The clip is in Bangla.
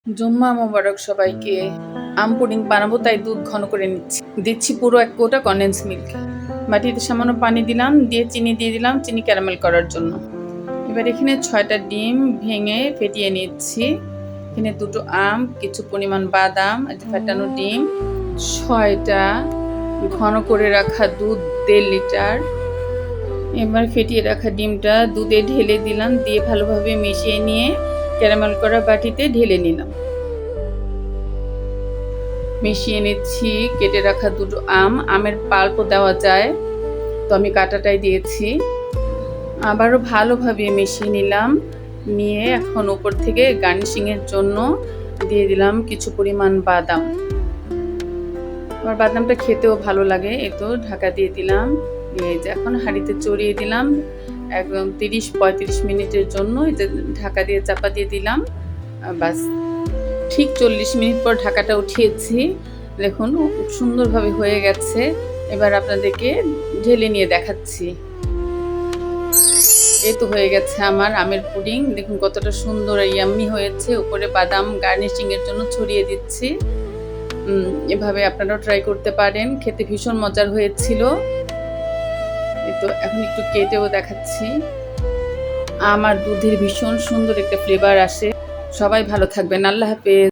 জুম্মা মোবারক সবাইকে। আম পুডিং বানাবো তাই দুধ ঘন করে দিচ্ছি পুরো 1 কৌটা কনডেন্স মিল্ক। বাটিতে সামান্য পানি দিলাম, দিয়ে চিনি দিয়ে দিলাম চিনি ক্যারামেল করার জন্য। এবার এখানে 6টা ডিম ভেঙে ফেটিয়ে নিচ্ছি। এখানে 2টো আম, কিছু পরিমাণ বাদাম, ফেটানো ডিম, 6টা ঘন করে রাখা দুধ 1.5 লিটার। এবার ফেটিয়ে রাখা ডিমটা দুধে ঢেলে দিলাম, দিয়ে ভালোভাবে মিশিয়ে নিয়ে ক্যারামেল করা বাটিতে ঢেলে নিলাম। মিশিয়ে নিচ্ছি কেটে রাখা 2টো আম। আমের পাল্পও দেওয়া যায়, তো আমি কাটাটাই দিয়েছি। আবারও ভালোভাবে মিশিয়ে নিলাম, নিয়ে এখন উপর থেকে গার্নিশিংয়ের জন্য দিয়ে দিলাম কিছু পরিমাণ বাদাম। আমার বাদামটা খেতেও ভালো লাগে। এই তো ঢাকা দিয়ে দিলাম, এই যে এখন হাঁড়িতে চড়িয়ে দিলাম একদম 30-35 মিনিটের জন্য। এই যে ঢাকা দিয়ে চাপা দিয়ে দিলাম, বাস ঠিক 40 মিনিট পর ঢাকাটা উঠিয়েছি। দেখুন খুব সুন্দরভাবে হয়ে গেছে। এবার আপনাদেরকে ঢেলে নিয়ে দেখাচ্ছি। এই তো হয়ে গেছে আমার আমের পুডিং। দেখুন কতটা সুন্দর ইয়াম্মি হয়েছে। উপরে বাদাম গার্নিশিং এর জন্য ছড়িয়ে দিচ্ছি। এভাবে আপনারাও ট্রাই করতে পারেন, খেতে ভীষণ মজার হয়েছিল। এই তো এখন একটু কেটেও দেখাচ্ছি। আমার দুধের ভীষণ সুন্দর একটা ফ্লেভার আসে। সবাই ভালো থাকবেন, আল্লাহ হাফেজ।